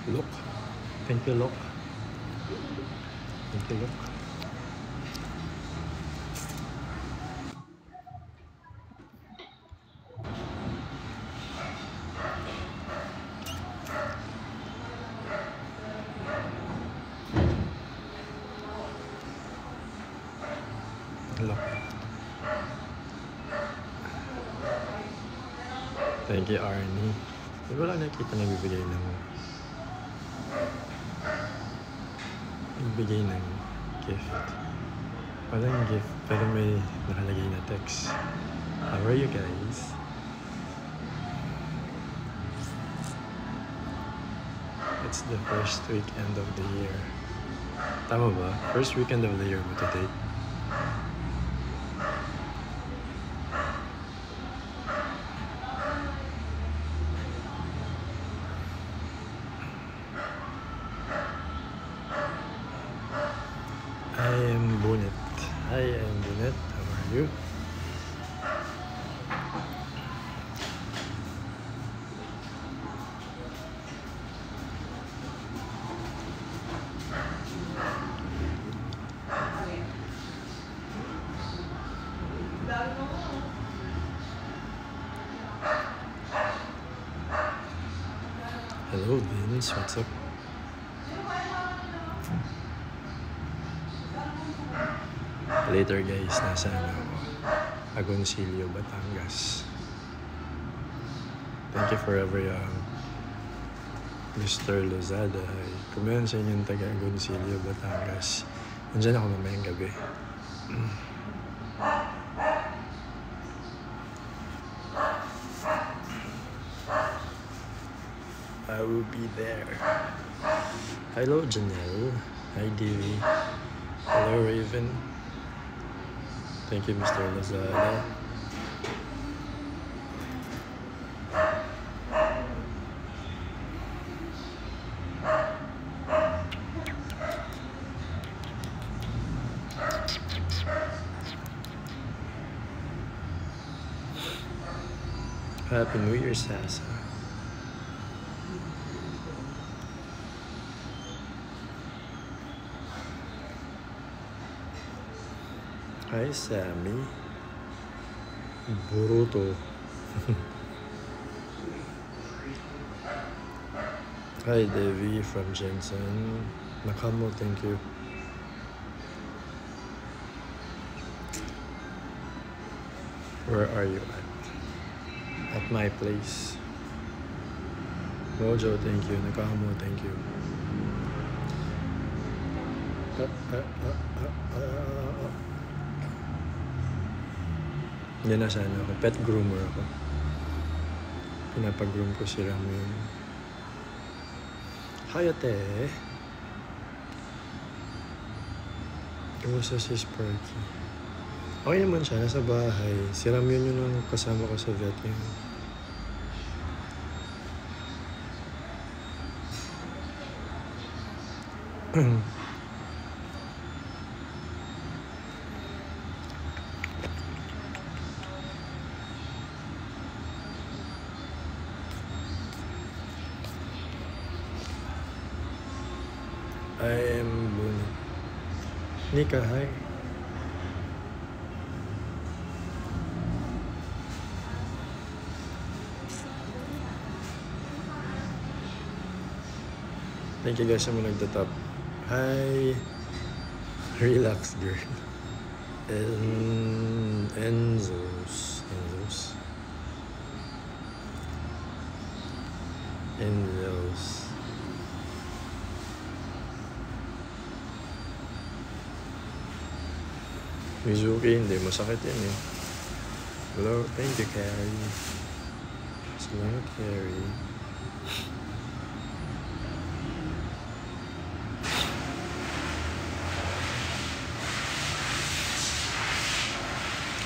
Look. Thank you, look. Thank you, look. Look. Thank you, Arnie. Di ba lang nakita na bibigay ng gift. Walang gift, pero may nakalagay na text. How are you guys? It's the first weekend of the year. Tama ba? First weekend of the year ba today? I am Bunet. How are you? Hello Vince, what's up? Later guys, nasa ako? Agoncillo, Batangas. Thank you forever young. Mr. Lozada. Kumayan sa inyong taga Agoncillo, Batangas. Nandiyan ako mamayang gabi. I will be there. Hello Janelle. Hi Devi. Hello Raven. Thank you Mr. Lazada. Happy New Year, Sasa. Hi, Sammy. Boruto. Hi, Devi from Jensen. Nakamo, thank you. Where are you at? At my place. Mojo, thank you. Nakamo, thank you. Yan na sana ako. Pet groomer ako. Pinapag-groom ko si Ramon. Hi, ate. Kamusta si Sparky? Okay naman siya. Nasa bahay. Si Ramon yun ang kasama ko sa vet niya. I am Bunit. Nika, hi. Thank you guys sa mga nagtatap. Hi. Relax, girl. Enzo's. Mizuki, hindi masakit yan eh. Hello, thank you, Carrie. Salamat, Carrie.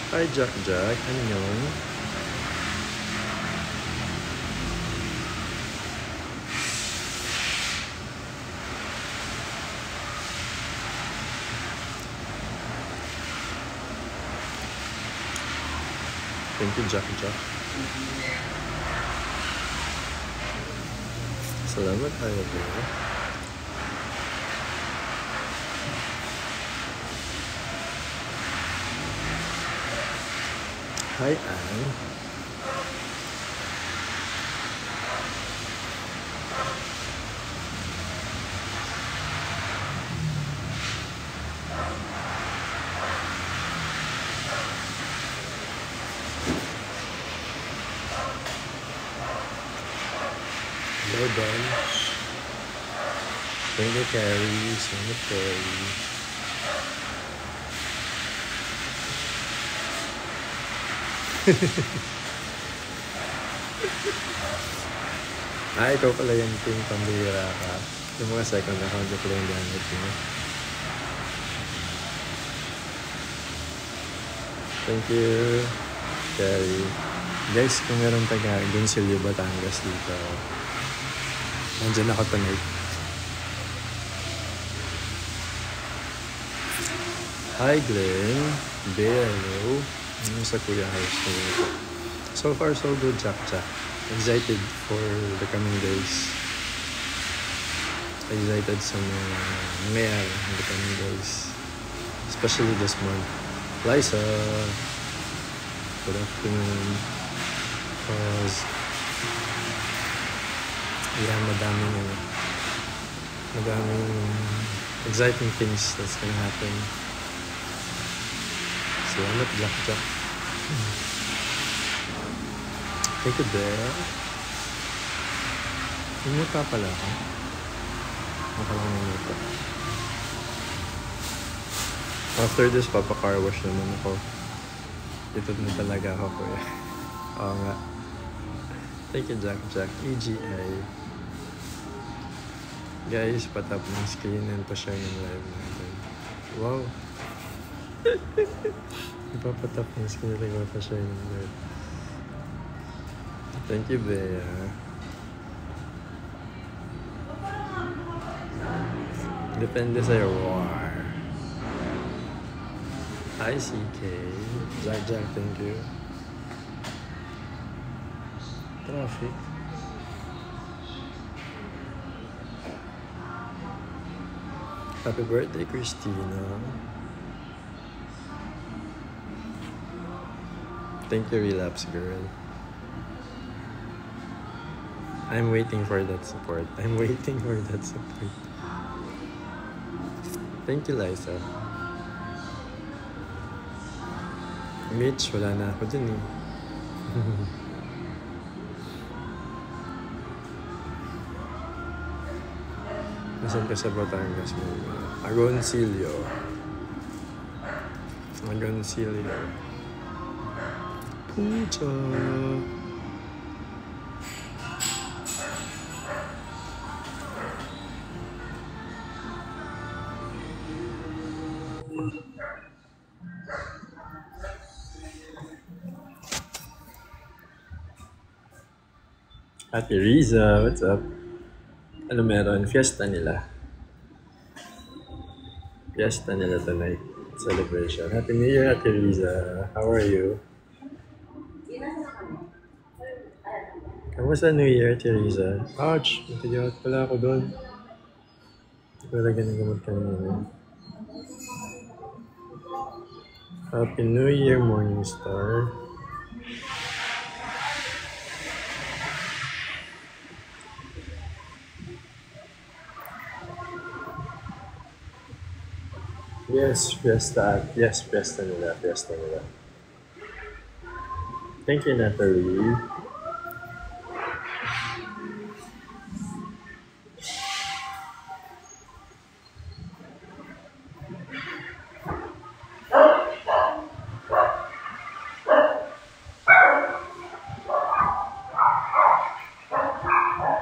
Hi, Jack. Ano yun? Thank you, Jack. Salamat tayo po. Hi, Anne. Hello, Ben. Thank you, Carrie. Salamat, Carrie. Ikaw pala yung team pambira ka. Yung mga second account ko pala yung gamit mo. Thank you, Carrie. Guys, kung meron taga Gonsilio, Batangas dito, nandyan ako tonight. Hi, Glenn. Bear, hello. Sa Kuya House ko. So far, so good, Jack. Excited for the coming days. Excited sa mga nangyayari in the coming days. Especially this month. Liza, good afternoon. Because madaming exciting things that's gonna happen. Salamat, Jack. Thank you, Bear. Umuta pala ako. Makalang umuta. After this, papa-car wash naman ako. Ito na talaga ako, kuya. Oo nga. Thank you, Jack. EGI. Guys, patap ng screen and pa-share yung live natin. Wow. Ipapatap ng screen at ipapashare yung live. Thank you, Bea. Depende sa'yo, war. Hi, CK. Jack, thank you. Traffic. Happy birthday, Christina. Thank you, Relapse Girl. I'm waiting for that support. Thank you, Liza. Mitch, wala na ako dun eh. Nasaan ka sa Batangas mo? Agoncillo. Pucha. Ate Riza, what's up? Ano meron? Fiesta nila tonight. Celebration. Happy New Year, Ate Riza. How are you? Kamusta New Year, Ate Riza? Ouch! Natiyot pala ako doon. Wala ganang gamot kanina. Happy New Year, Morningstar. Yes, Fiesta nila. Thank you, Natalie.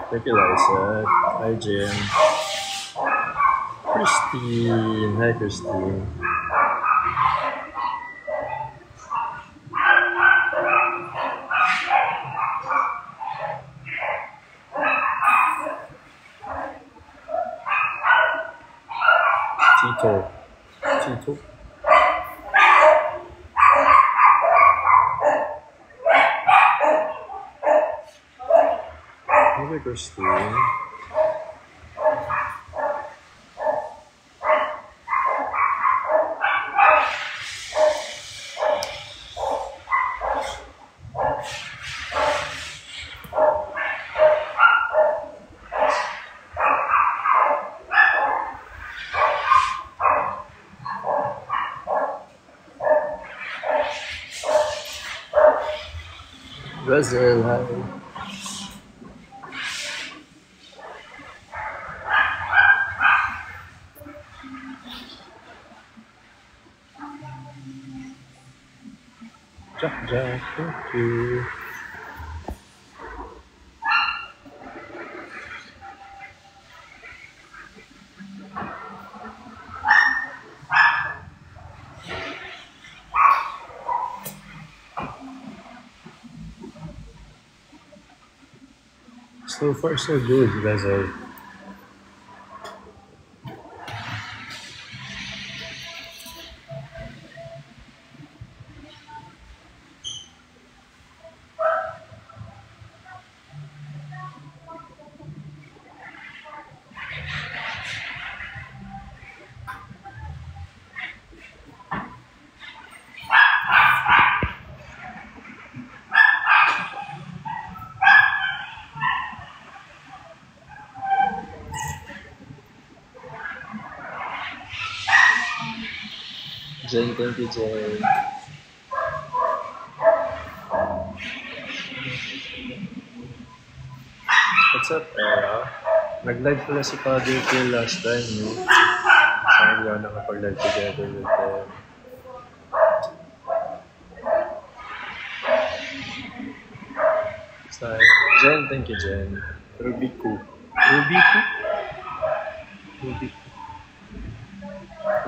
Thank you, Liza. Hi, Jim. Christine. Hi, Christine. Tito. Hi, Christine. Russell, hi. Jack, thank you. So far, so good, Russell. Jen, thank you, Jen. What's up, Era? Nag-live pala si Father Phil last time, no? Sayang hindi ako nakapag-live together with them. Sayang. Jen, thank you, Jen. Rubiku. Rubiku? Rubiku.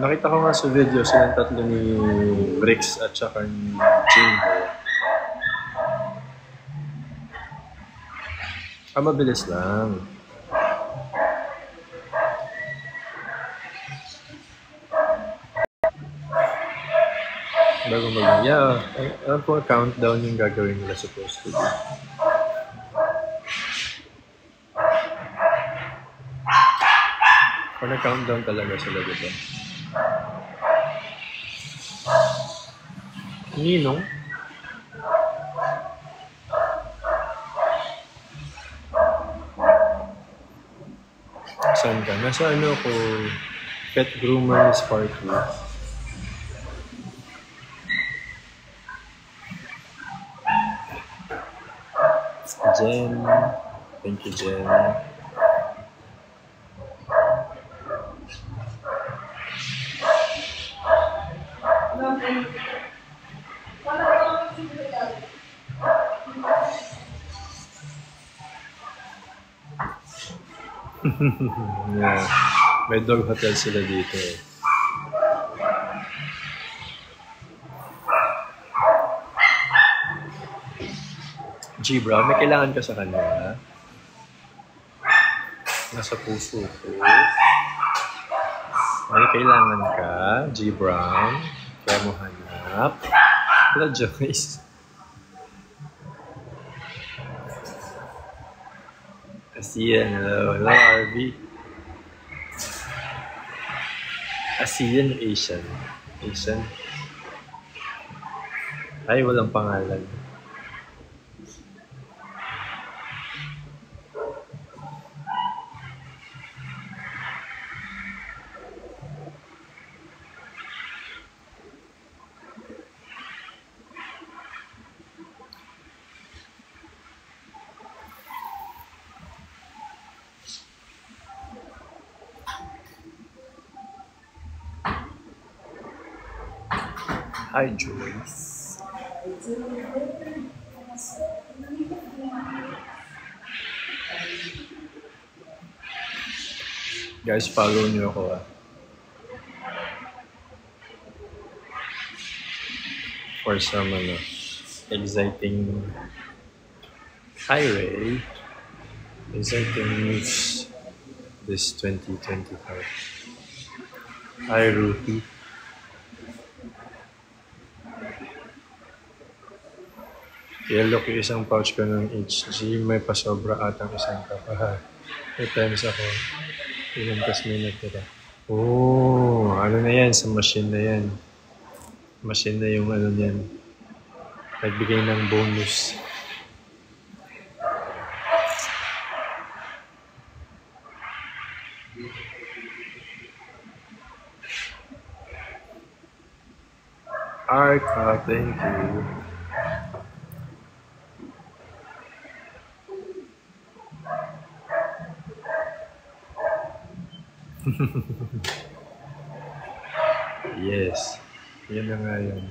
Nakita ko nga sa video silang tatlo ni Bricks at saka ni Jimbo. Mabilis lang. Bago mag- yeah, alam ko countdown yung gagawin nila supposed to be. Kung na-countdown talaga sila dito. Ninong? Saan ka? Nasa ano ko, Pet Groomers Party. Jen. Thank you, Jen. Yeah. May dog hotel sila dito eh. G-Bro, may kailangan ka sa kanya. Nasa puso ko. May kailangan ka, G-Brown. Kaya mo hanap. Hello, Joyce. Asian, hello. Hello, RB. Asian, Asian. Asian. Ay, walang pangalan. Hi, Joyce. Guys, follow niyo ako for some exciting hi Ray. Exciting news this 2025. Hi Ruthie. I-look yung isang pouch ko ng HG. May pasobra atang isang kapaha. May times ako. Ilan tas may natira. Oh, ano na yan? Sa machine na yan. Machine na yung ano yan. Nagbigay ng bonus. Arca, thank you. Yes. Yan na nga yun.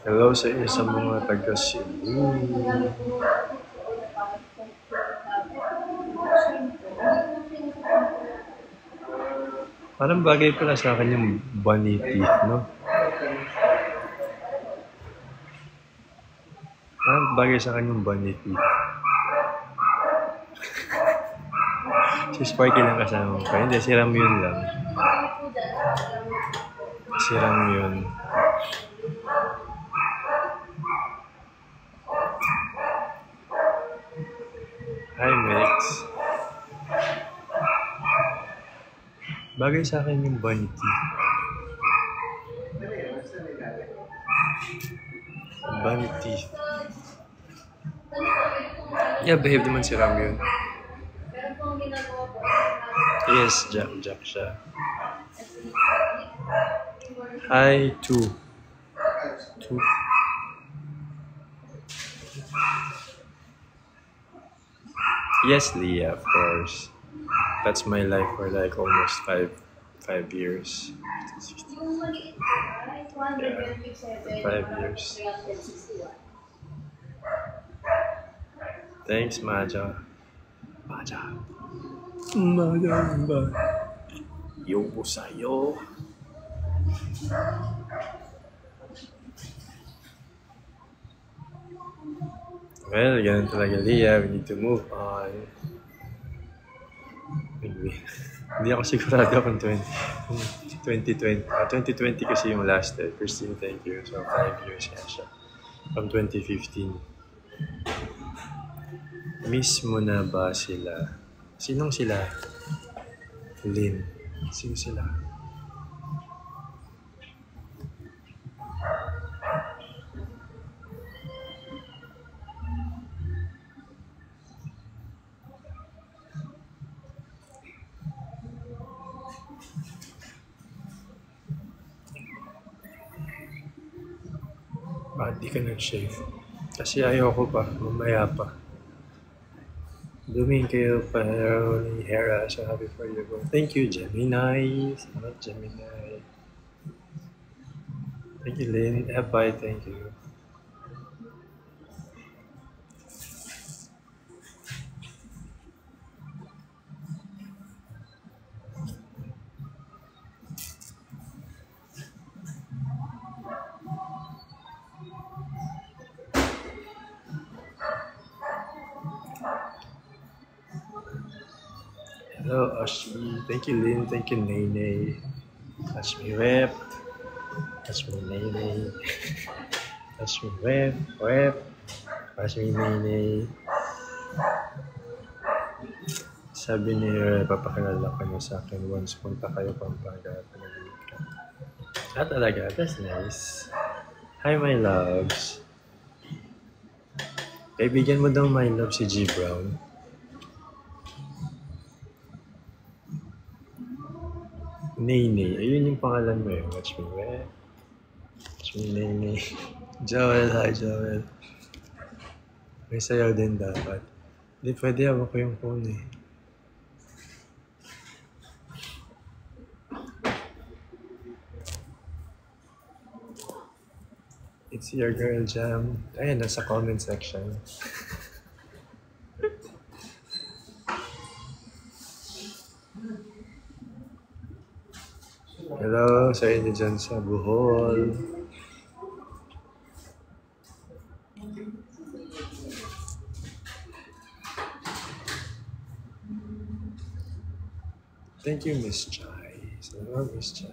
Hello sa inyo sa mga taga Cebu. Parang bagay pala sa akin yung bunny teeth, no? Parang bagay sa akin yung bunny teeth. Si Sparky lang kasama ko. Hindi, si Ramyun lang. Si Ramyun. Hi, Mix. Bagay sa akin yung bunny teeth. Bunny teeth. Yeah, behave naman si Ramyun. Yes, Jack siya. Hi, two. Yes, Leah, of course. That's my life for like almost five years. Yeah, 5 years. Thanks, Maja. Maja. Yobo sa'yo. Well, ganun talaga, Leah. We need to move on. Hindi ako sigurado kung 2020. 2020 kasi yung last day. Christine, thank you. So, 5 years nga siya. From 2015. Miss mo na ba sila? Sinong sila? Lynn. Sino sila? Bakit di ka nag-shave? Kasi ayoko pa, mamaya pa. Blooming kayo pa ni Hera, so happy for you. Thank you, Gemini. Salamat, Gemini. Thank you, Lynn. Bye, thank you. Hello, Ashi. Thank you, Lynn. Thank you, Nene. Touch me rep. Touch me, Nene. Touch me rep. Touch me, Nene. Sabi ni papakilala ka niya sa akin once punta kayo Pampanga at nag-meet ka. Ah, talaga? That's nice. Hi, my loves. Kaibigan mo daw, my love, si G. Brown. Nene. Ayun yung pangalan mo eh. Watch me, weh. Watch me, Nene. Joel. Hi, Joel. May sayaw din dapat. Hindi pwede, hawak ko yung phone eh. It's your girl, Jam. Ayan, nasa comment section. Hello sa inyo dyan sa Bohol. Thank you, Miss Chai. Salamat, Miss Chai.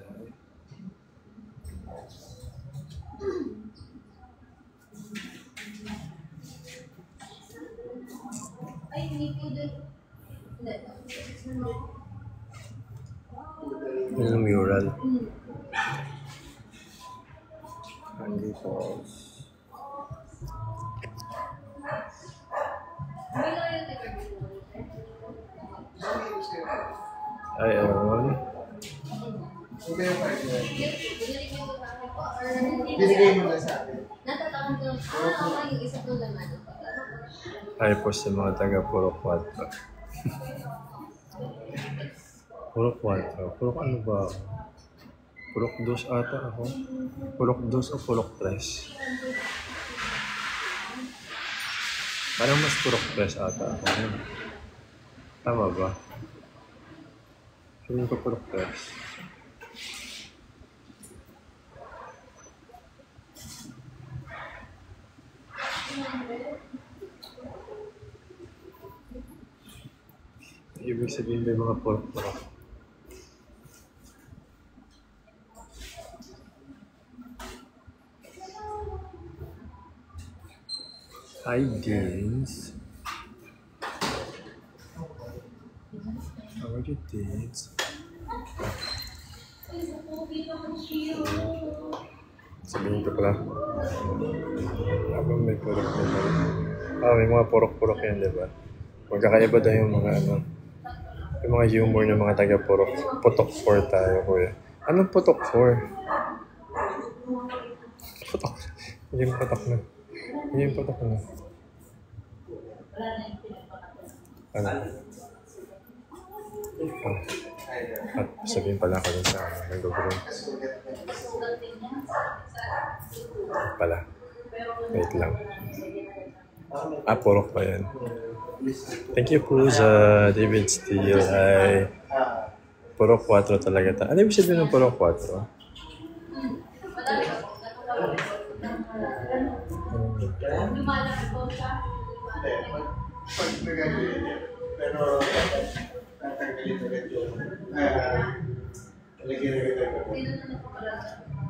Yung mural. Handy Falls. Hi, everyone. Binigay mo na sa akin. Ay po sa mga taga Puro 4. Puro 4. Puro ano ba? Purok 2 ata ako. Purok 2 o Purok 3? Parang mas Purok 3 ata ako. Tama ba? Sabihin ko Purok 3. Ibig sabihin may mga purok-purok. Hi, Deans. How are you, Deans? Sabihin ko pala. Habang may purok na pala. May mga purok-purok yan, diba? Magkakaiba daw yung mga ano. Yung mga humor ng mga taga-purok. Putok 4 tayo, kuya. Anong putok 4? Putok. Hindi yung putok na. Hindi yung putok na. Ano? At sabihin pala ako dun sa nag-group. Pala. Wait lang. Purok pa yan. Thank you po sa David Steele. Ay, Purok 4 talaga. Ano ibig sabihin ng Purok 4? Pag nagagawin niya. Pero, tatanggalin agad yun. Talagyan agad ako.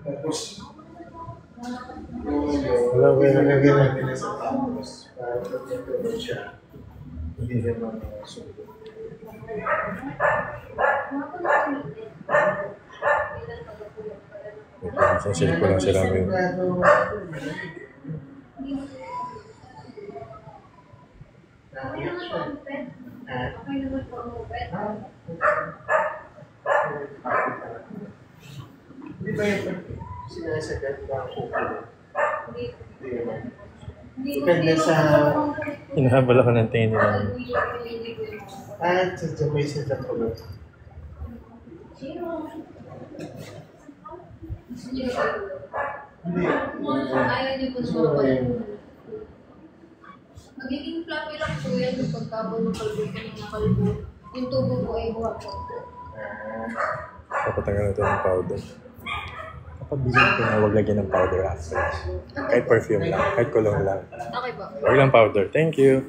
Tapos, wala ko yung nagagawin nila sa tapos. Para pag nagtulog siya, hindi naman sugo. Sa silip ko lang si Ramin. Hindi ba yung sinasagat na kuko? Hindi naman. Depende sa... Hinahabol ako ng tingin nila. Sa may sa tatulog. Hindi. Ayaw niyo po sumabay. Magiging fluffy lang po yan yung pagkabon ng kalbo ko ng kalbo. Yung tubo po ay buhat po. Papatanggal natin ng powder. Kapag bilhin ko na huwag lagyan ng powder after. Kahit perfume lang, kahit kulong lang. Okay po. Huwag lang powder. Thank you.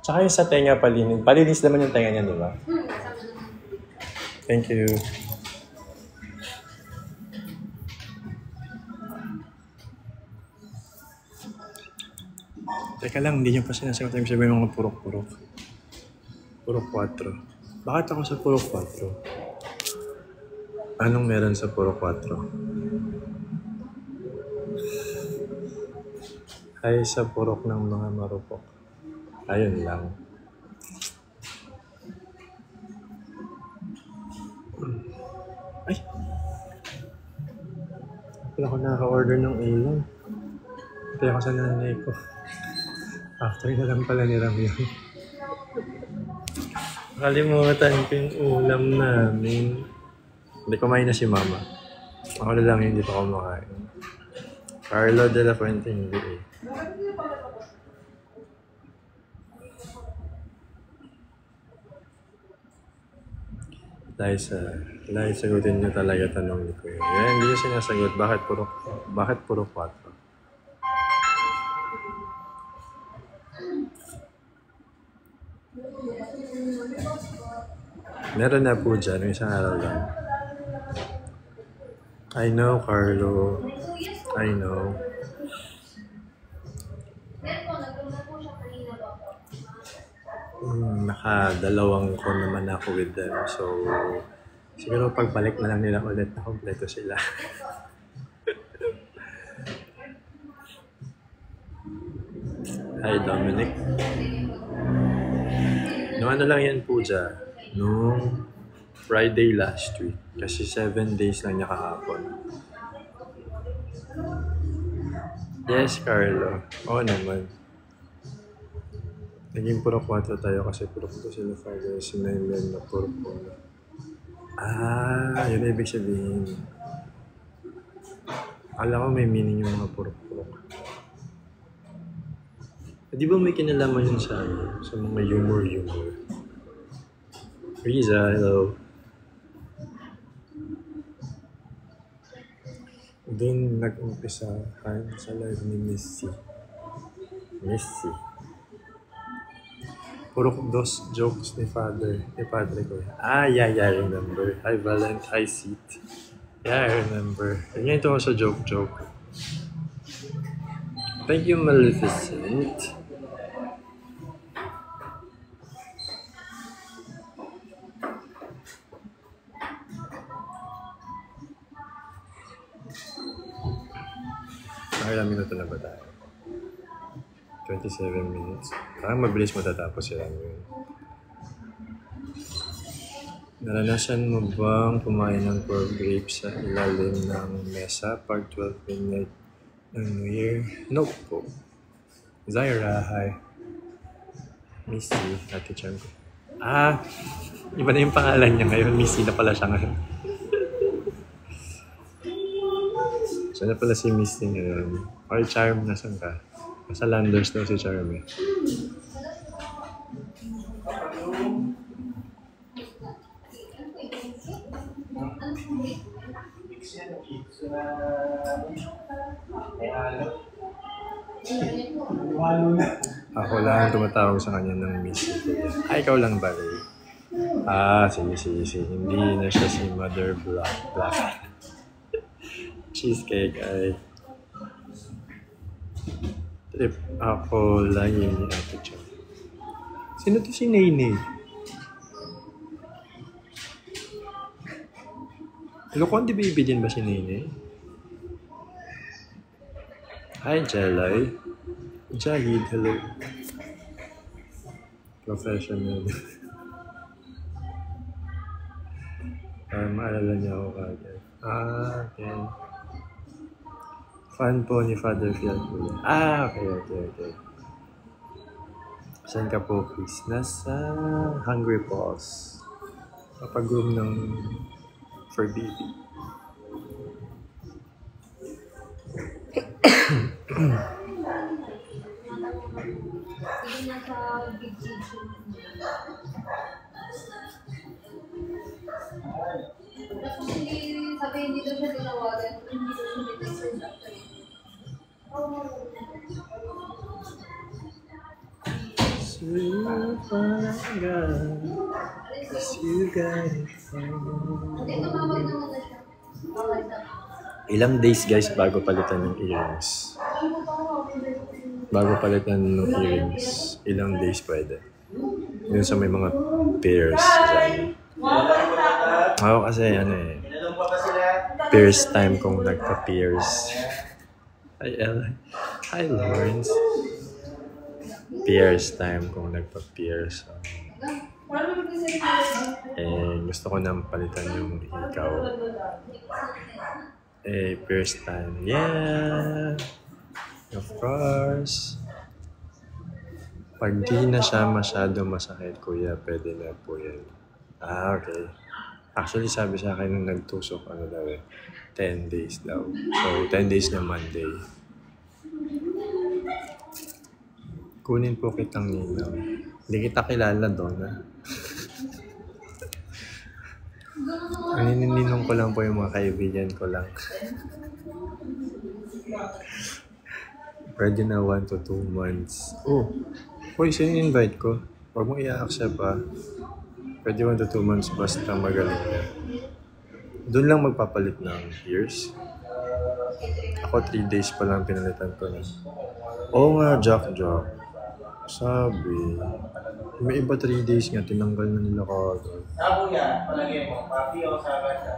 Tsaka yung sa tenga palinis. Palinis naman yung tenga niya, di ba? Thank you. Teka lang, hindi niyo pa sinasagot yung sabihin mga purok-purok. Purok 4. Bakit ako sa Purok 4? Anong meron sa Purok 4? Ay sa purok ng mga marupok. Ayun lang. Ay! Wala ako nakaka-order ng ulam. Kaya ako sa nanay ko. After na lang pala ni Ramyo. Nakalimutan ko yung ulam namin. Hindi kumain na si Mama. Ako na lang hindi pa kumakain. Carlo de la Fuente hindi eh. Dahil sagutin niyo talaga tanong ni Kuya. Yan, hindi niya sinasagot. Bakit puro 4? Meron na po dyan, isang araw lang. I know, Carlo. I know. Nakadalawang ko naman ako with them. So, siguro pagbalik na lang nila ulit na kompleto sila. Hi, Dominic. No, ano lang yan po dyan. Nung Friday last week. Kasi 7 days lang niya kahapon. Yes, Carlo. Oo naman. Naging puro 4 tayo kasi puro 2 sila Friday. Si Naimel na puro 4. Yun ang ibig sabihin. Alam ko may meaning yung mga puro-puro. Di ba may kinalaman yun sa mga humor-humor? Riza, hello. Doon nag-umpisahan sa live ni Missy. Puro dos jokes ni Padre ko. Yeah, remember. Hi, Valent. Hi, Seat. Yeah, I remember. Ganyan ito ako sa joke. Thank you, Maleficent. Ilang minuto na ba tayo? 27 minutes. Parang mabilis matatapos sila ngayon. Naranasan mo bang kumain ng pork grapes sa ilalim ng mesa pag 12 midnight ng New Year? Nope po. Zaira, hi. Missy, Ate Chan ko. Iba na yung pangalan niya ngayon. Missy na pala siya ngayon. Siya na pala si Missy ngayon. Or Charm, nasan ka? Nasa Landers daw si Charm eh. Ako lang tumatawag sa kanya ng Missy. Ikaw lang ba rin? Sige. Hindi na siya si Mother Black. Cheesecake ay trip ako lang yun ni Ate Chan. Sino to si Nene? Lokon di baby din ba si Nene? Hi Jelay. Jahid, hello. Professional. Maalala niya ako kagad. Okay. Fan po ni Father Fiat po yan. Okay. Saan ka po, Chris? Nasa Hungry Paws. Kapag-room ng for baby. Sabi hindi daw siya tinawagan, hindi daw siya message after. Ilang days guys bago palitan ng earrings? Ilang days pwede? Yun sa may mga pairs dyan. Ako kasi pairs time kung nagpa-pairs. Hi Lawrence. Pairs time kung nagpa-pairs. Gusto ko nang palitan yung ikaw. Pairs time. Yeah! Of course. Pag di na siya masyado masakit, kuya, pwede na po yan. Okay. Actually, sabi sa akin nung nagtusok, 10 days daw. So, 10 days na Monday. Kunin po kitang ninaw. Hindi kita kilala doon, ha? Nininong ko lang po yung mga kaibigan ko lang. Pwede na 1 to 2 months. Hoy, sino invite ko? Huwag mo i-accept Pwede 1 to 2 months basta magaling na. Doon lang magpapalit ng ears. Ako 3 days pa lang pinalitan ko na. Oo nga, Jack. Sabi. May iba 3 days nga, tinanggal na nila kagad. Sabo yan, palagay mo. Papi o sabat ka.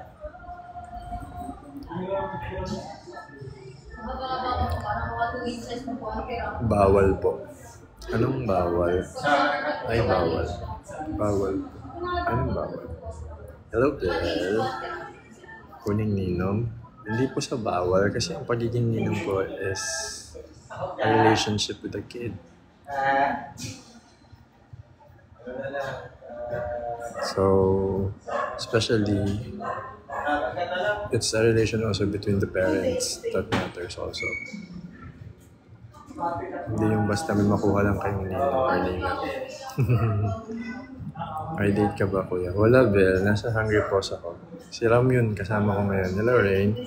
Bawal po. Anong bawal? Ay, bawal. Bawal. Anong bawal? Hello, girl. Kuning ninong. Hindi po sa bawal kasi ang pagiging ninong ko is a relationship with a kid. So, especially, it's a relation also between the parents that matters also. Hindi yung basta may makuha lang kayong ninong or ninang. May date ka ba, kuya? Wala, Bel. Nasa Hungry Paws ako. Si Ram yun, kasama ko ngayon. Hello, Rain.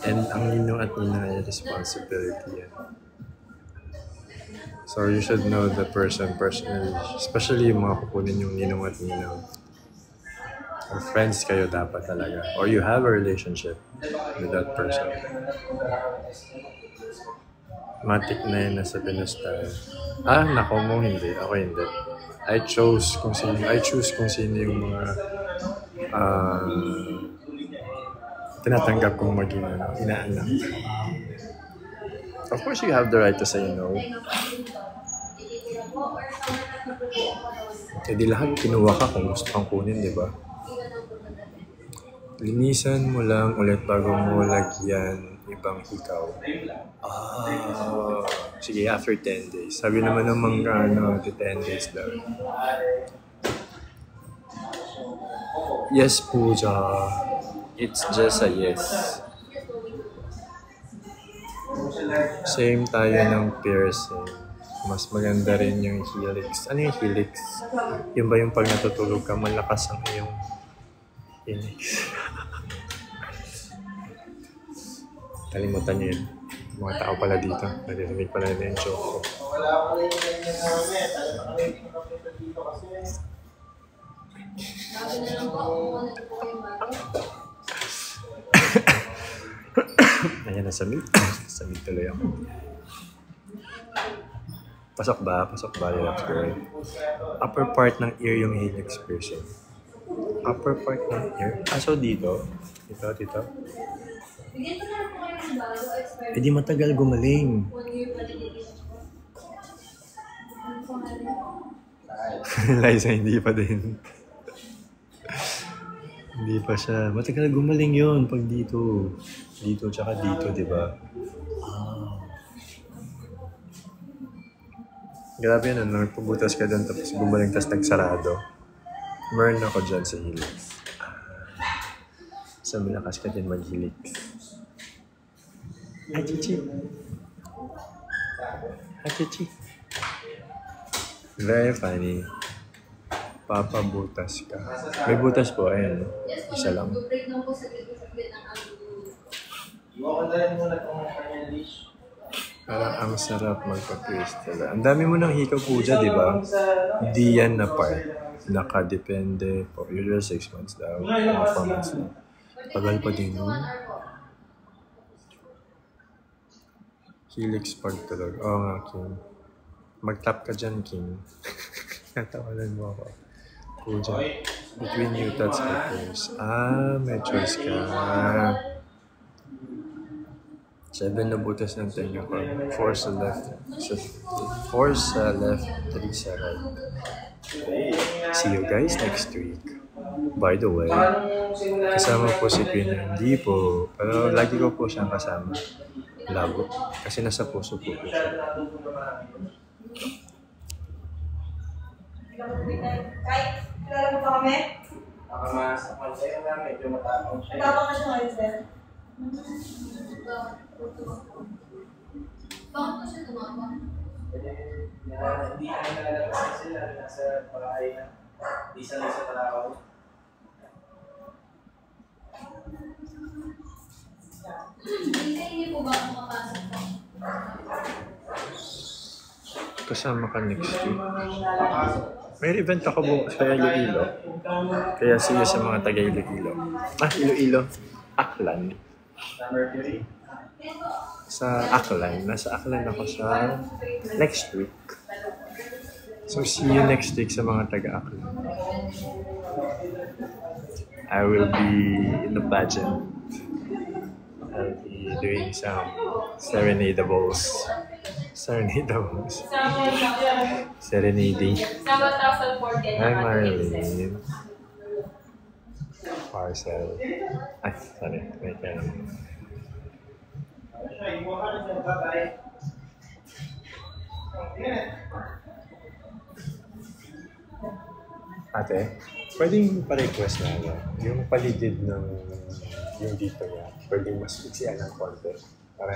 And ang ninong at ninang ay responsibility yan. So you should know the person personally. Especially yung mga kukunin yung ninong at ninang. Or friends kayo dapat talaga. Or you have a relationship with that person. Matik na yun nasa Pinusta. Nako mo, hindi. Ako hindi. I choose kung sino yung mga tinatanggap kong maging inaanak. Of course, you have the right to say no. Hindi lahat kinuha ka kung gusto kang kunin, di ba? Linisan mo lang ulit bago mo lagyan ibang hikaw. Sige, after 10 days. Sabi naman ng mga 10 days daw. Yes, Pooja. It's just a yes. Same tayo ng piercing. Mas maganda rin yung helix. Ano yung helix? Yun ba yung pag natutulog ka, malakas ang iyong helix? Kalimutan nyo yun. Mga tao pala dito. Narinig pala na yung joke ko. Wala ako na yung ganyan na kami. Talaga kami pinapita dito kasi. Sabi na lang po ako kung ano po yung bago. Ayan, nasa mid. Nasa mid tuloy ako. Pasok ba? Pasok ba? Relax, girl. Upper part ng ear yung helix piercing. Upper part ng ear? So dito? Dito? Bigyan ko na lang po kayo ng bago. Expert. Eh di matagal gumaling. 1 year pa din ito. Ano po Liza, hindi pa din. Hindi pa siya. Matagal gumaling yun pag dito. Dito, tsaka dito, di ba? Grabe yan, nagpabutas ka doon tapos gumaling tapos nagsarado. Meron ako dyan sa helix. So, malakas ka din mag-helix. Hi, Chichi. Hi, Chichi. Very funny. Papa, butas ka. May butas po, ayan. Isa lang. Break lang po sa gitna ng ano. Iwan ko na rin muna itong kanyang leash. Parang ang sarap magpa-pierce talaga. Ang dami mo ng hikaw po dyan, di ba? Di yan na part. Nakadepende po. Usually 6 months daw. Mga 4 months daw. Tagal pa din yun. Helix part talaga. Oo nga, King. Mag-tap ka dyan, King. Natawanan mo ako. Puja. Between you, that's my choice. May choice ka. 7 na butas ng tenga ko. 4 sa left. 4 sa left, 3 sa right. See you guys next week. By the way, kasama po si Queen. Hindi po. Pero lagi ko po siyang kasama. Labo. Kasi nasa puso po siya. Kahit kilala mo ba kami? Nakamasak man sa'yo na medyo matapang siya. Matapang ka siya ngayon, sir. Bakit po siya tumama? Hindi na nalalabas sila. Nasa bahay na. Di sanay sa tao. Hindi po ba ako makapasok po? Kasama ka next week. May event ako bukas sa Iloilo. Kaya see you sa mga taga Iloilo. Iloilo. Aklan. Mercury. Sa Aklan. Nasa Aklan ako sa next week. So see you next week sa mga taga Aklan. I will be in the pageant. I'll be doing some serenadables. Serenade Boss. Summer 2014. Serenade. Summer 2014. Hi, Marlene. Parcel. Ay, sorry. Wait lang. Ate, pwedeng pa-request na ano, yung paligid ng yung dito niya, pwedeng mas fixian ng konti. Para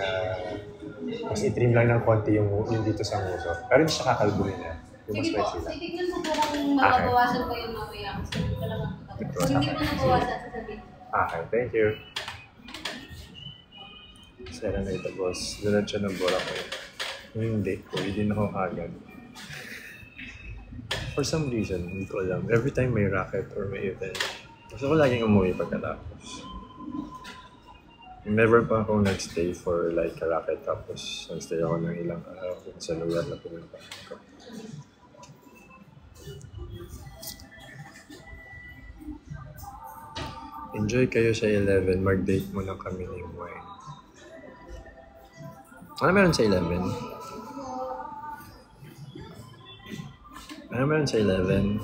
mas i-trim lang ng konti yung dito sa nguso. Pero hindi siya kakalbuhin na. Yung mas Sige po, messy lang. titignan mo po kung mababawasan pa yung mamaya. Kasi hindi ko lang ang kung hindi mo nabawasan, sasabihin. Okay, thank you. Sera na ito, boss. Lunod siya ng bora ko. Hindi ko, hindi na ako agad. For some reason, hindi ko alam. Every time may racket or may event, gusto ko laging umuwi pagkatapos. Never pa akong nag-stay for like a racket tapos nag-stay ako ng ilang araw sa lugar na pinunta ko. Enjoy kayo sa 11. Mag-date muna kami ni Moy. Ano meron sa 11? Ano meron sa 11?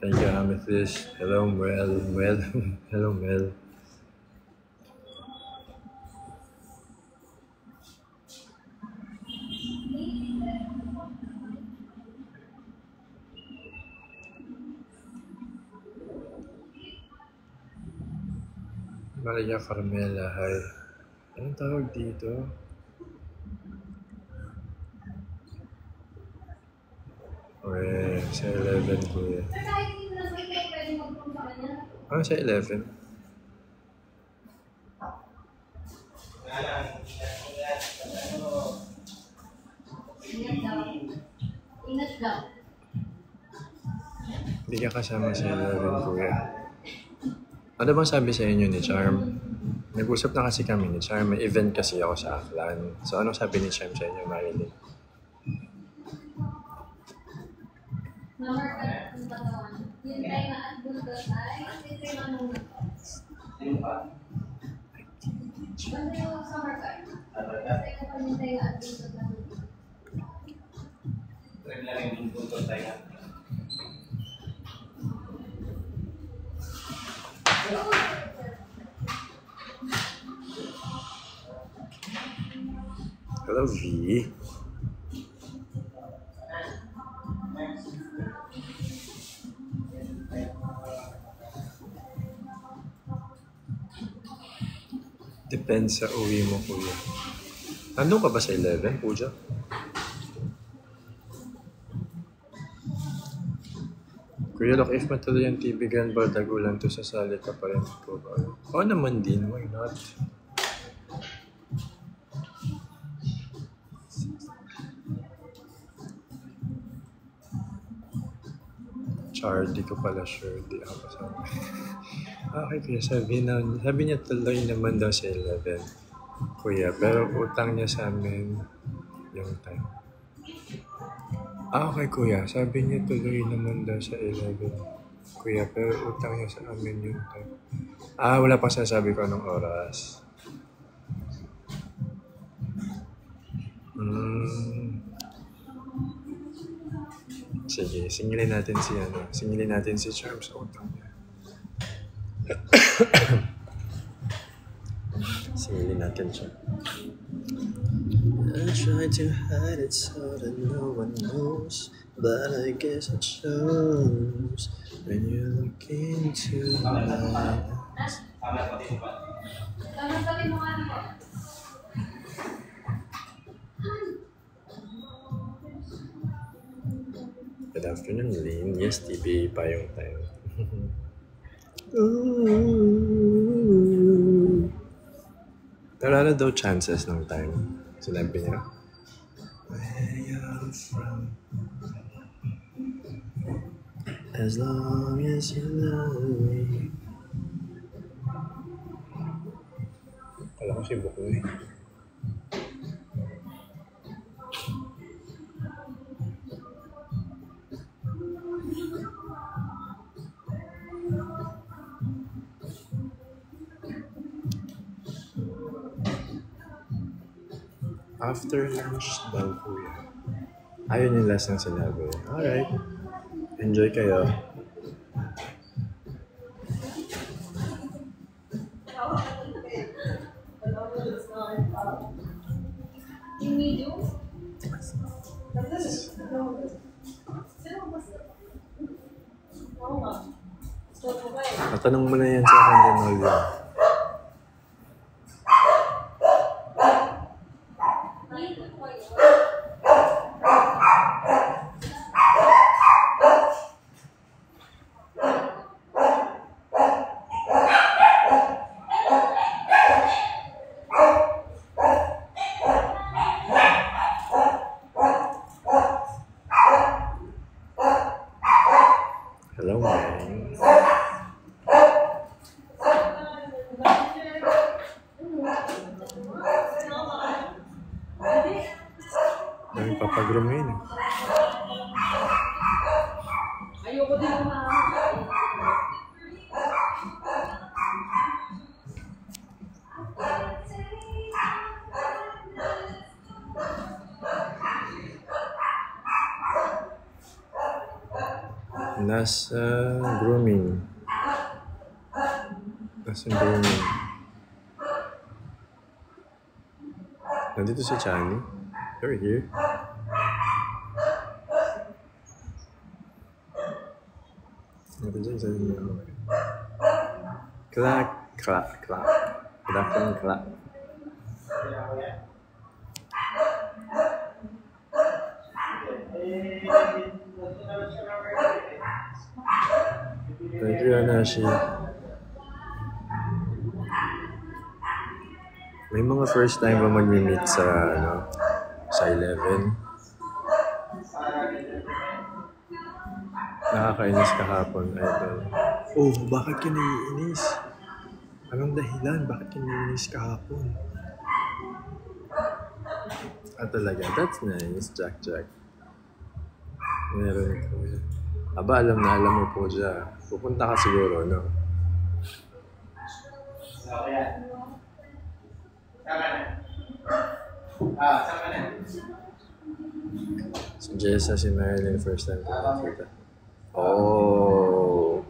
Thank you, Amethyst. Hello, Mel. Hello, Mel. Maria Carmela, hi. Anong tawag dito? Okay, sa 11 kuya. Sir, kahit hindi mo na pwede mag-phone sa kanya. Ano sa 11? Ingat daw. Ingat daw. Hindi ka kasama sa 11 kuya. Ano bang sabi sa inyo ni Charm? Nag-usap na kasi kami ni Charm. May event kasi ako sa Aklan. So anong sabi ni Charm sa inyo, Marilyn? Number ka ng katawan. Yung tayo na at bulto ay ito yung anong basta yung summer card. Basta yung kapag yung tayo at bulto na Hello, V. Depends sa uwi mo, kuya. Nandun ka ba sa 11, Puja? Kuya, look, if matuloy ang TV Grand Bar, dagulan to, sasali ka pa rin ko ba? Oo naman din, why not? Char, di ko pala sure, di ako kasama. Okay, kuya, sabi niya tuloy naman daw sa 11. Kuya, pero utang niya sa amin yung time. Okay, kuya, sabi niya tuloy naman daw sa 11. Kuya, pero utang niya sa amin yung time. Wala pa sasabi ko anong oras. Sige, singilin natin si Charm sa utang niya. Singilin natin siya. I try to hide it so that no one knows, but I guess it shows when you look into my eyes. Tama sabi mo nga nito. Good afternoon, Lynn. Yes, TV pa yung time. Wala na daw chances ng time. Sinabi niya. Where you're from, as long as you love me. Kala ko si Bukoy. After lunch daw kuya. Ayun yung last ng sinabi. Alright. Enjoy kayo. Yung medium? Natanong mo na yan sa akin, Ronaldo. Hello, man. Dami papagroom ngayon eh. Ayoko din naman. Nasa grooming. Nasa grooming. Nandito si Chani. They're here. Nandito dyan, sabi niya. Clack, clack, clack. Good afternoon, clack. Thank you, Anashi. May mga first time ba mag-meet sa, sa 11? Nakakainis kahapon, idol. Oh, bakit ka naiinis? Anong dahilan? Bakit ka naiinis kahapon? Talaga, that's nice, Jack. Meron ko yan. Aba, alam mo po dyan. Pupunta ka siguro, no? Si Jessa, si Marilyn, first time ko nakita. Oh!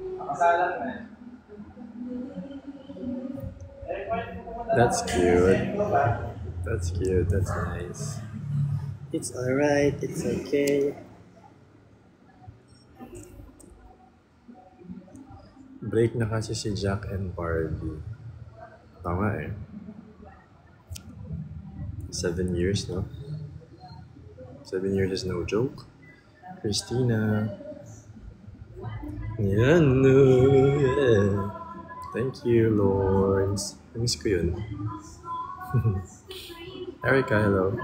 That's cute. That's nice. It's alright, it's okay. Break na kasi si Jack and Barbie. Tama eh. 7 years, no? 7 years is no joke. Christina. Yan, no. Yeah. Thank you, Lords. Miss ko yun. Erica, hello.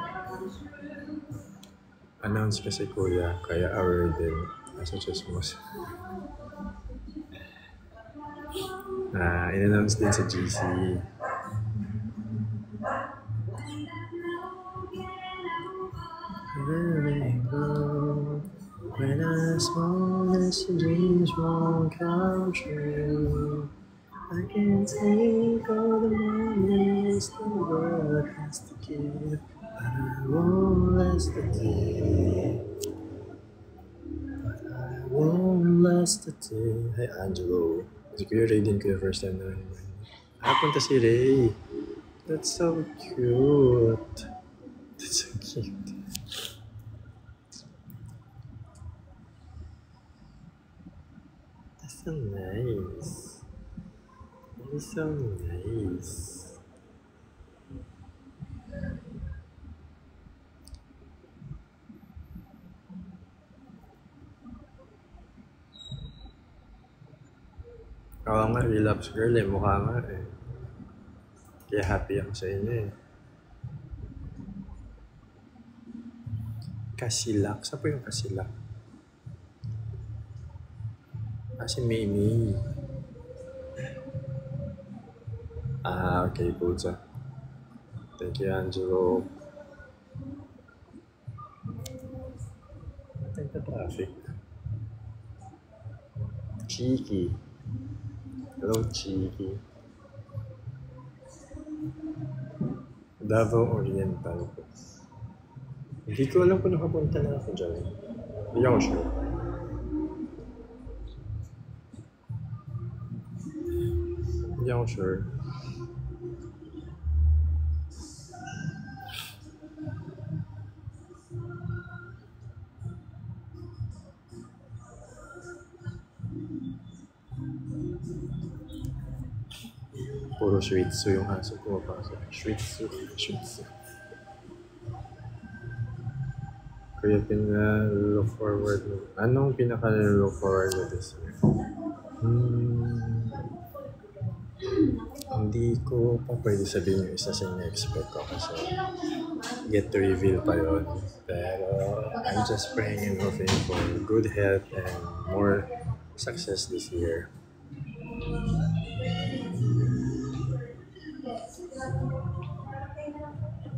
Announce kasi kuya, kaya hour din. Asa chismos. In-announce din sa GC. When I small as dreams won't come true, I can take all the moments the world has to give, but I won't last the day. Hey, Angelo. Si Kuya Ray din ko yung first time na naman. Punta si Ray. That's so cute. That's so cute. That's so nice. That's so nice. Oo nga, relapse girl eh. Mukha nga eh. Kaya happy ako sa inyo eh. Kasilak. Saan po yung kasilak? Si Mimi. Okay, puta. Thank you, Angelo. Thank you, traffic. Cheeky. Hello, Cheeky. Davao Oriental. Hindi ko alam kung nakapunta na ako dyan. Hindi ako sure. Hindi ako sure. Puro Shih Tzu yung aso ko papasok. Shih Tzu. Kaya pinaka-look forward mo. Anong pinaka-look forward mo this year? Hindi ko pa pwede sabihin yung isa sa ina-expect ko kasi yet to reveal pa yun. Pero I'm just praying and hoping for good health and more success this year.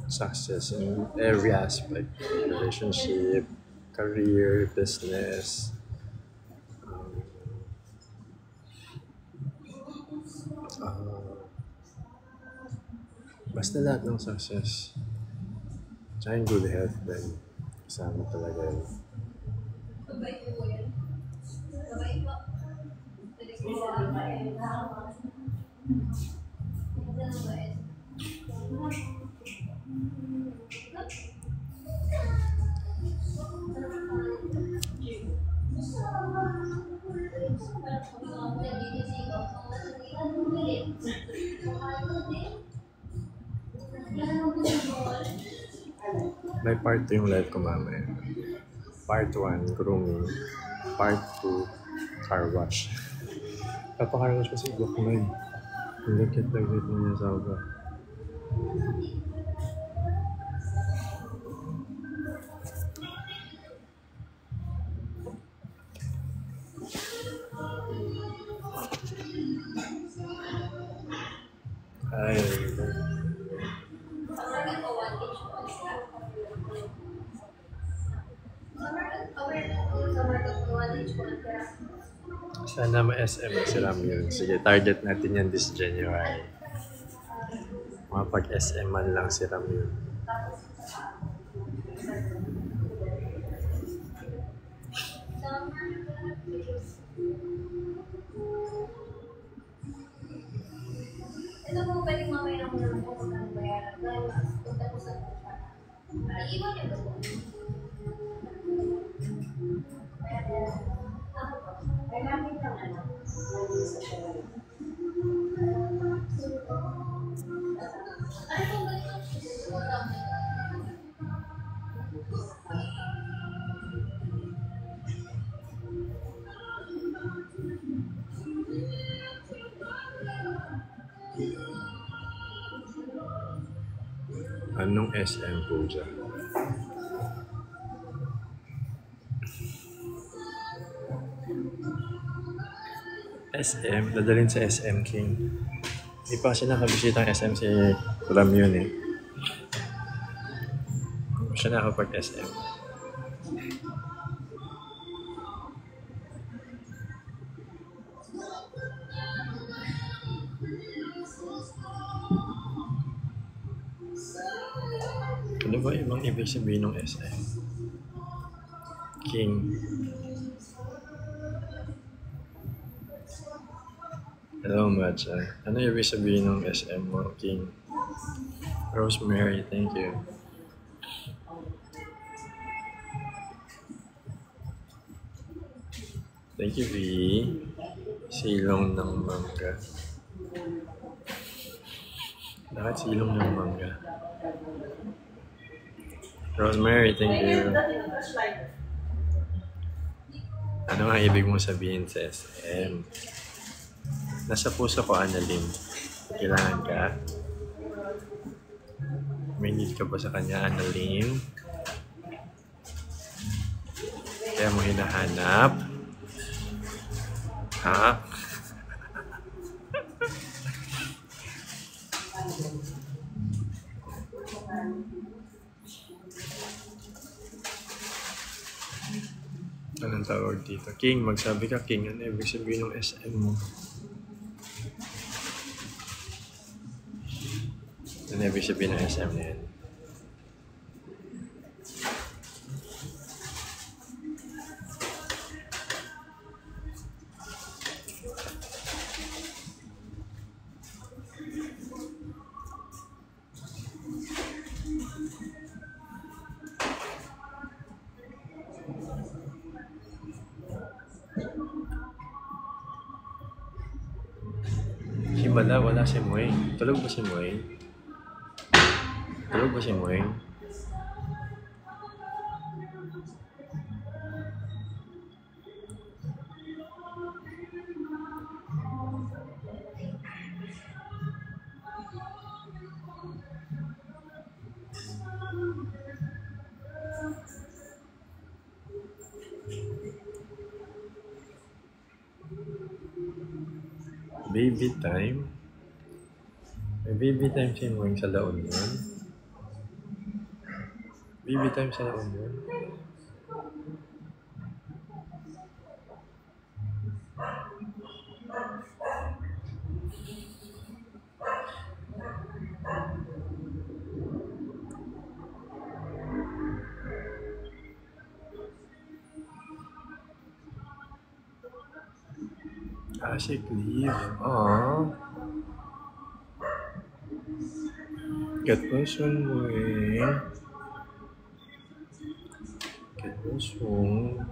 Success in every aspect, relationship, career, business, basta lahat ng success. Tsaka yung good health din. Kasama talaga yun. Mabait po yan. Mabait po. May part 2 yung live ko mamaya. Part 1, grooming. Part 2, car wash. Papa-car wash kasi block na yun. Ang lagkit-lagkit na niya sa uba. Ay, sana ma-SM si Ram yun. Sige, target natin yan this January. Mapag-SM man lang si Ram yun. Ito po, pwedeng mamaya na muna po kung ano bayaran. Dahil punta po sa pusa. Iiwan niyo po. Ay, namin lang ano. Ano po ba ito? Anong SM po dyan? SM, dadalhin sa SM King. Hindi pa kasi nakabisita ng SM si Ram yun eh. Hindi siya nakapag-SM. Ano ba ibang ibig sabihin ng SM? King. Hello, Matcha. Ano ibig sabihin ng SM mo, King? Rosemary, thank you. Thank you, V. Silong ng mangga. Bakit silong ng mangga? Rosemary, thank you. Ano ang ibig mong sabihin sa SM? Nasa puso ko, Annalyn. Kailangan ka? May need ka ba sa kanya, Annalyn? Kaya mo hinahanap? Ha? Anong tawag dito? King, magsabi ka, King. Ano ibig sabihin ng SM mo? Ano ibig sabihin ng SM na yan? pala, wala si Mueng. Tulog ba si Mueng? Tulog ba si Mueng? Baby time? May baby time si Mueng sa La Union? Baby time sa La Union? Sick leave. Aww. Get well soon, Mueng. Get well soon.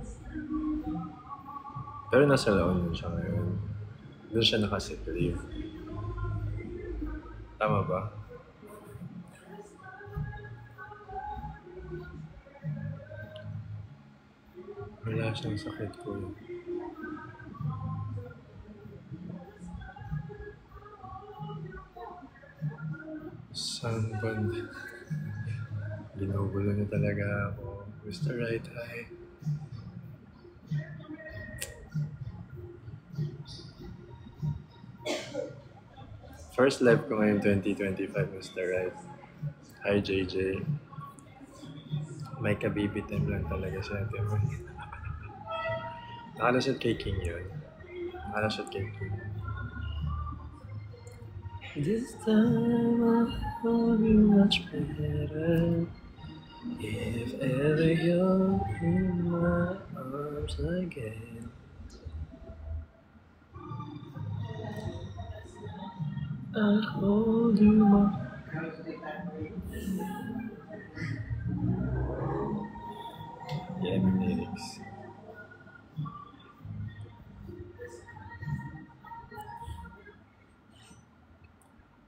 Pero nasa La Union siya ngayon. Doon siya naka-sick leave. Tama ba? Wala siyang sakit ko. Sunburn. Ginugulo niya talaga ako. Mr. Right Eye. First live ko ngayon 2025, Mr. Right. Hi, JJ. May ka-baby time lang talaga siya. Nakalasot kay King yun. Nakalasot kay King. This time I'll hold you much better. If ever you're in my arms again. I'll hold you much. Yeah, my lyrics.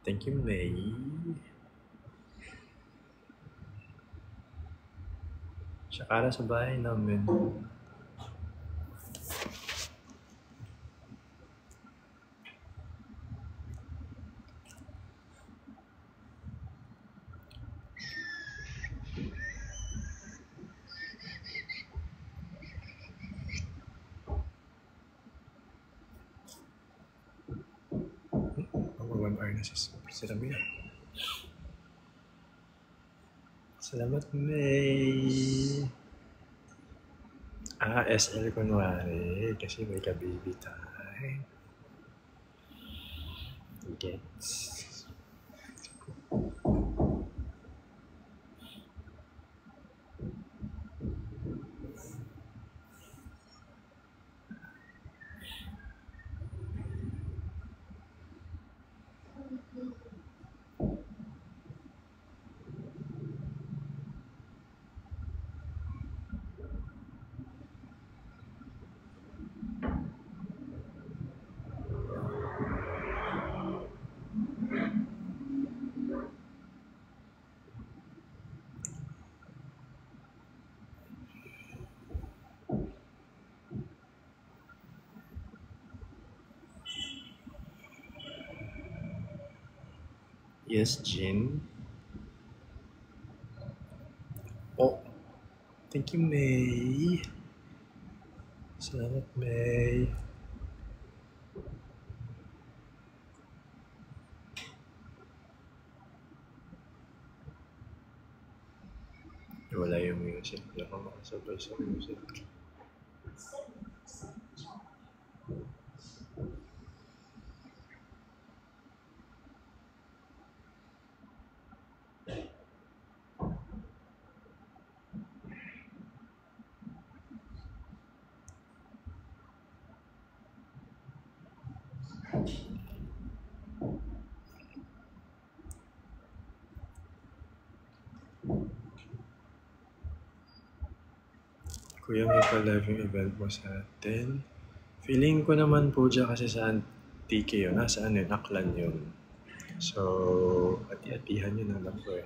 Thank you, May. Tsaka sa bahay namin. One hour na sila Mia. Salamat, May. SL kunwari. Kasi may ka-baby time. Gets. Yes, Jin. Oh, thank you, May. Salamat, May. Wala yung music. Hindi ako makasabay sa music. Kuya, may pa-live yung event mo sa atin. Feeling ko naman po dyan kasi sa TK yun. Nasaan yun? Aklan yun. So, ati-atihan yun alam ko eh.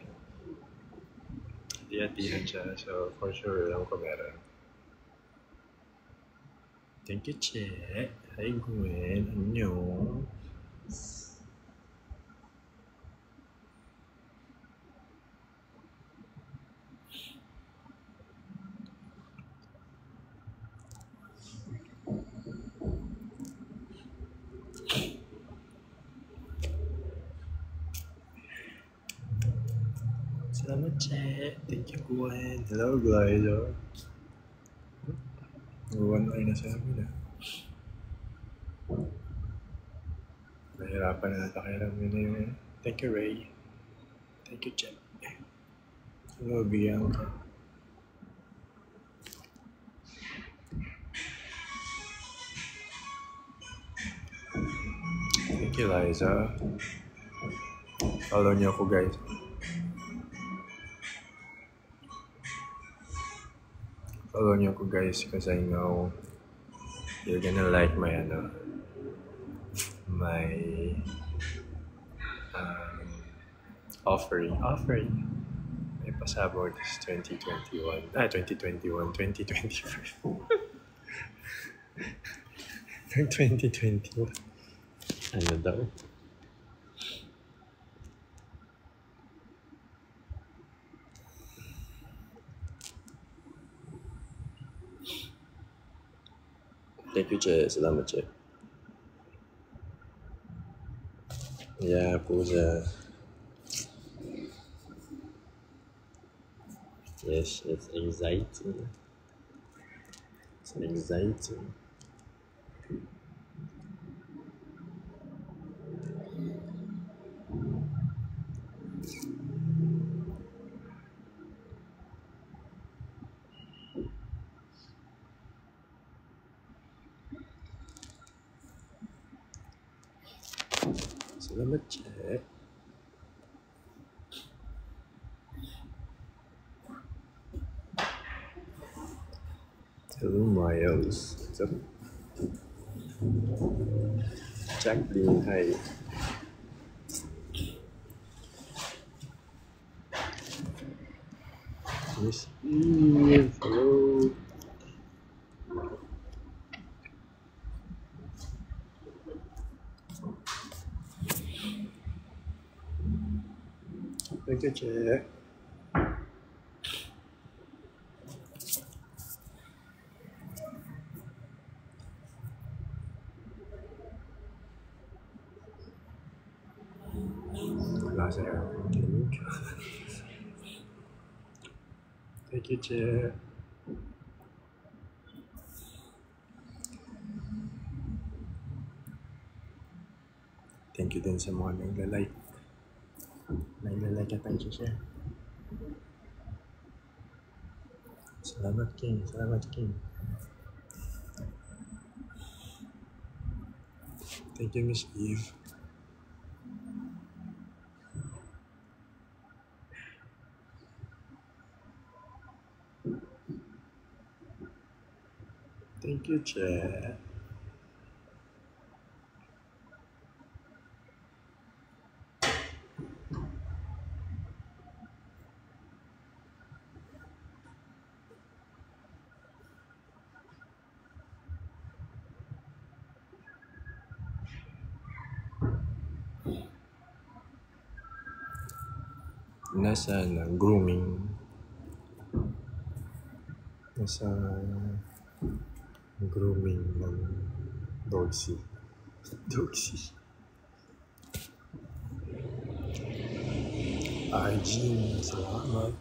Ati-atihan siya. So, for sure, alam ko meron. Thank you, Che. Hi, Gwen. Annyeong. Salamat, Che. Thank you, Gwen. Hello, Glider. 1 hour na sa amin ah. Mahirapan na napakiram yun na yun. Thank you, Ray. Thank you, Che. Hello, Bianca. Thank you, Liza. Follow niyo ako, guys. Follow niyo ako, guys, because I know you're gonna like my offering. May pasabog is 2021. 2021. 2021. 2021. Ano daw? Thank you, Che. Salamat, Che. Yeah, Pooja. Yes, it's exciting. It's exciting. Salamat, Che. Hello, Miles. What's up? Jacqueline, hi. Miss Eve, hello. Thank you, Che. Wala sa airport. Thank you, Che. Thank you din sa mga nagla-like. Nagla-like at nag-share. Salamat, King. Salamat, King. Thank you, Miss Eve. Thank you, Che. Nasa grooming. Nasa grooming ng Dogsy. Dogsy. Arjin, salamat.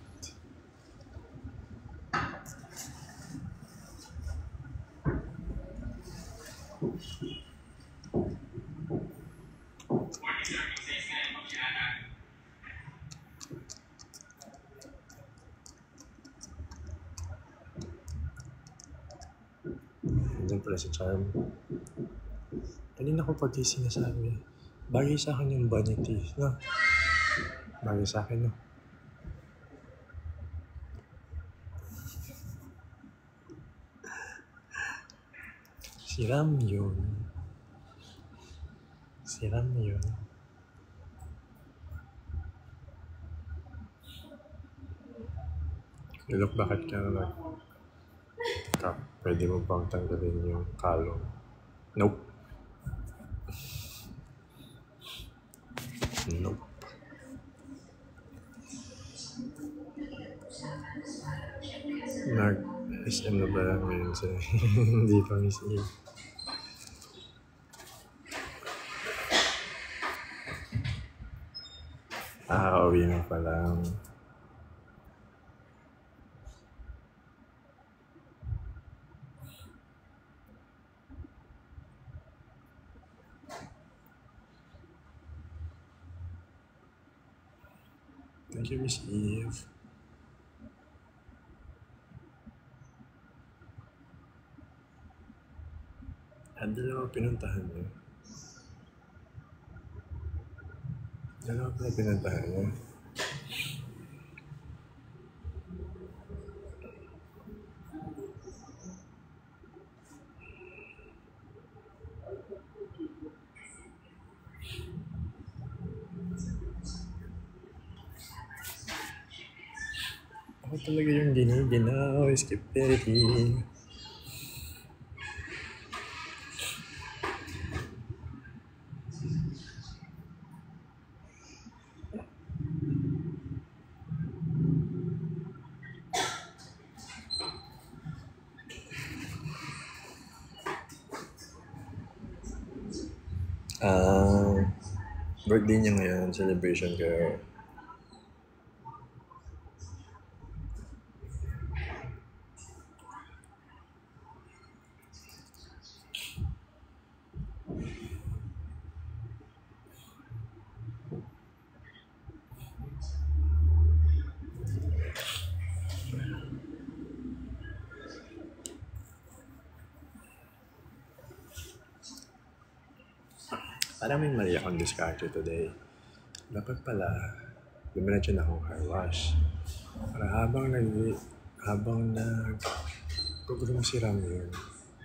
Nandiyan pala si Charm. Kanina ko pag sinasabi, bagay sa akin yung vanity, no? Bagay sa akin, no? Si Ram yun. Si Ram yun. Look, bakit ka nag-cup? Pwede mo bang tanggalin yung kalong? Nope. Nope. Nag-SM na ba lang ngayon sila? Hindi pa miss Eve. Uwi na pa lang. Thank you, Miss Eve. Dalawa pinuntahan niyo. Dalawa pala pinuntahan niyo. Ako talaga yung giniginaw, Skipperity. Birthday niya ngayon, celebration kayo. Parang may mali akong diskarte today. Dapat pala, dumiretso na akong car wash. Para habang nag-program si Ram yun,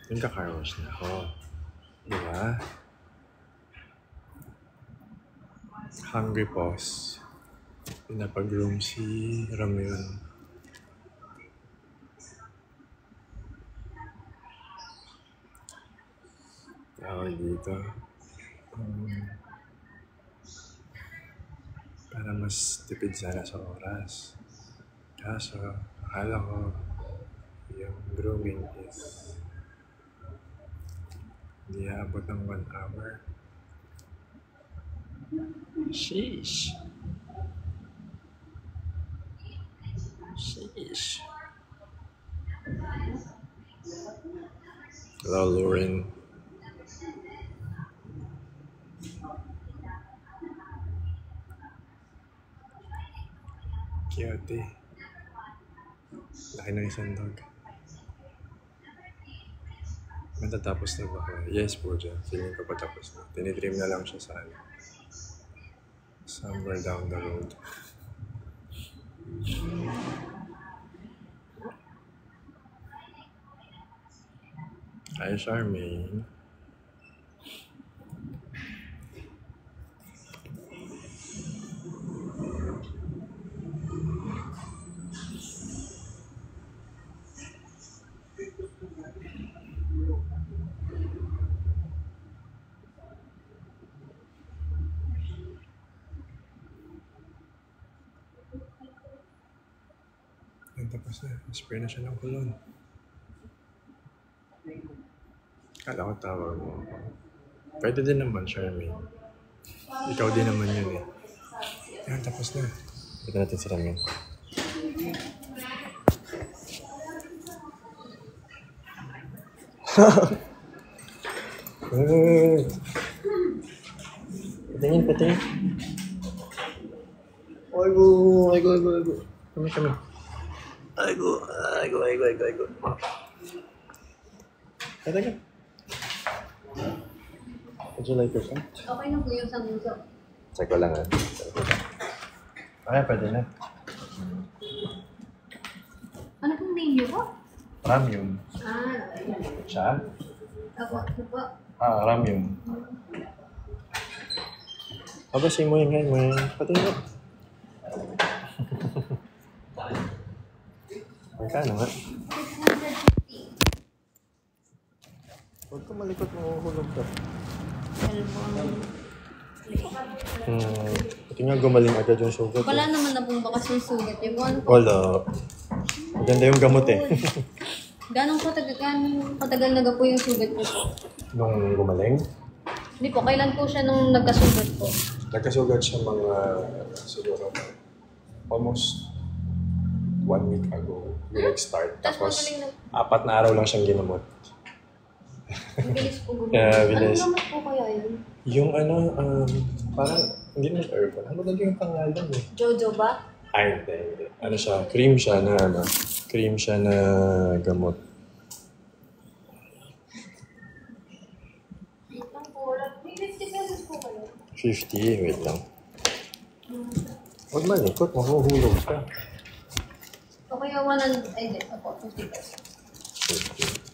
yung ka-car wash na ako. Diba? Hungry pause. Pinapag-groom si Ram yun. Tawag dito. Para mas tipid sana sa oras. Kaso, akala ko yung grooming is hindi aabot ng 1 hour. Sheesh! Sheesh! Hello, Lauren. Cute. Laki ng isang dog. Matatapos na ba ko? Yes po dyan. Feeling ko patapos na. Tinitrim na lang siya sa somewhere down the road. Hi, Charmaine. Tapos na, spray na siya ng kulon. Kala ko tawag mo. Pwede din naman, Charmaine. Ikaw din naman yun eh. Yan, tapos na. Ito natin si Ramin. Patingin. Aigo. Kami. Aigo. Teka. Would you like your shot? Okay na po yung sa muso. Check ko lang ah. Okay, pwede na. Ano pong name niyo po? Ramyun. Okay. Siya? Ako po. Ramyun. Abasin mo yun, mo yun. Pati mo. Magkano nga? 650. Huwag ka malikot, mahuhulog ka. Pati nga gumaling agad yung sugat. Wala naman na pong bakas yung sugat. Yung ano po? Wala. Maganda yung gamot eh. Ganong katagal na po yung sugat niyo po? Nung gumaling, Hindi po, kailan po siya nung nagkasugat po? nagkasugat siya mga siguro almost 1 week ago. Yung nag-start. Tapos, magaling na. 4 na araw lang siyang ginamot. Ang bilis po gumawa. Kaya bilis. Anong gamot po kaya yun? Yung parang, hindi naman herbal. Ano ba yung pangalan eh? Jojo ba? Ay, hindi. Ano siya, cream siya na gamot. Wait lang po. May 50 pesos po kayo. 50, wait lang. Huwag malikot, mahuhulog ka. O kaya 100, ay hindi, ako, 50 pesos. 50.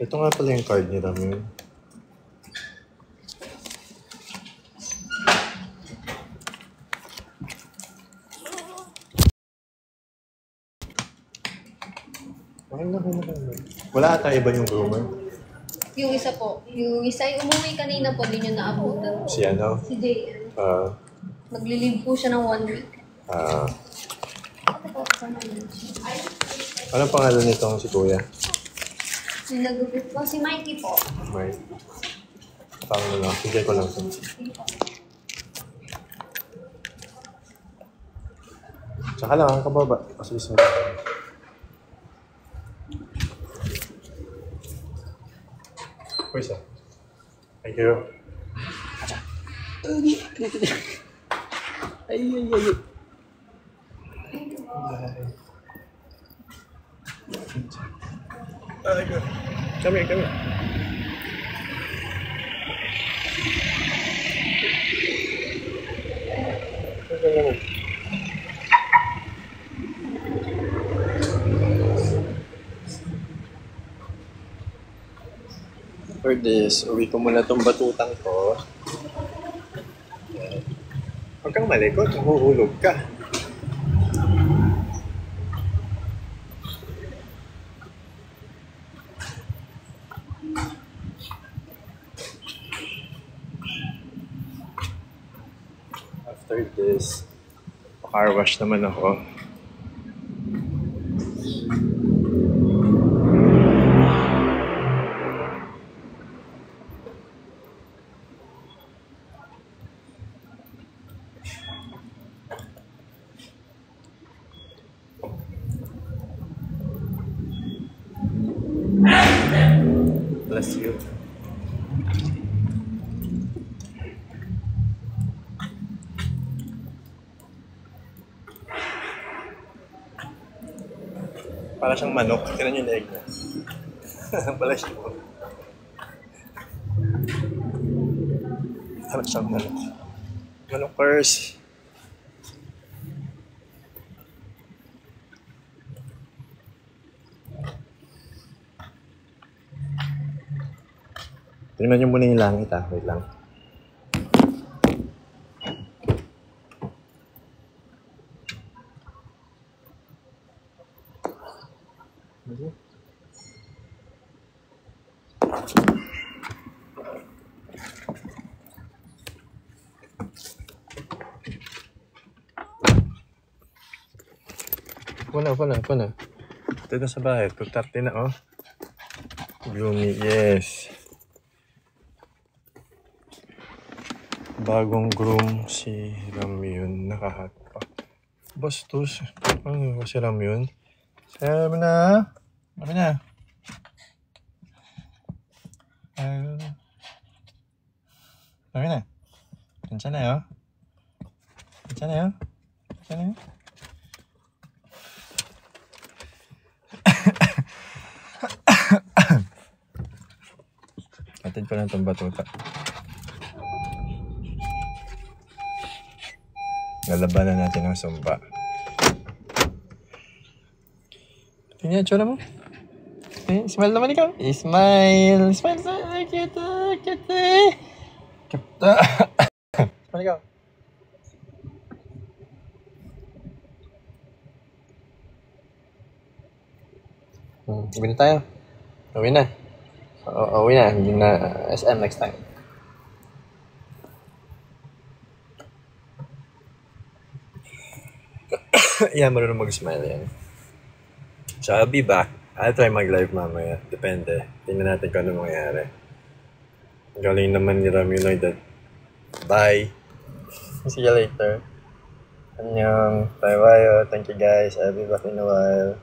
Ito nga pala yung card ni Ramil. Okay na. Wala ata iba yung groomer. Yung isa po, yung isa yung umuwi kanina po, di nyo naabutan. Si ano? Si JN. Ah, Maglilive po siya ng 1 week. ah, Ano po, kasama yun siya. anong pangalan nitong si Kuya? Yung nag-group po, si Mikey po. May. Pangalan lang. Bigay ko lang ito. Tsaka lang, ang kababa. Kasi isa. Kuya, thank you. Come here. For this, uwi ko muna tong batutang ko. Huwag kang malikot, mahuhulog ka. After this, car wash naman ako. Bless you. Para siyang manok. Tignan yung leg niya. Pala siya. Para siyang manok. Manokers. Tingnan niyo muna yung langit Wait lang. Puna. Dito sa bahay. 2:30 na Gloomy, yes. Bagong groom si Ramyon. Nakahatpa. Bastos. Ano ba si Ramyon? Sabi na. Sabi na. Diyan na Atid ko lang itong batuta. Lalabanan natin ang sumba. Tingnan, tsura mo. Smile naman ikaw. Smile. Smile. Cute. Halika. Uwi na tayo. Uwi na. Uwi na. Hindi na SM next time. Yan, marunong mag-smile yan. So, I'll be back. I'll try mag-live mamaya. Depende. Tingnan natin kung ano mangyayari. Galing naman ni Ram United. Bye! See you later. Annyeong. Bye-bye. Thank you guys. I'll be back in a while.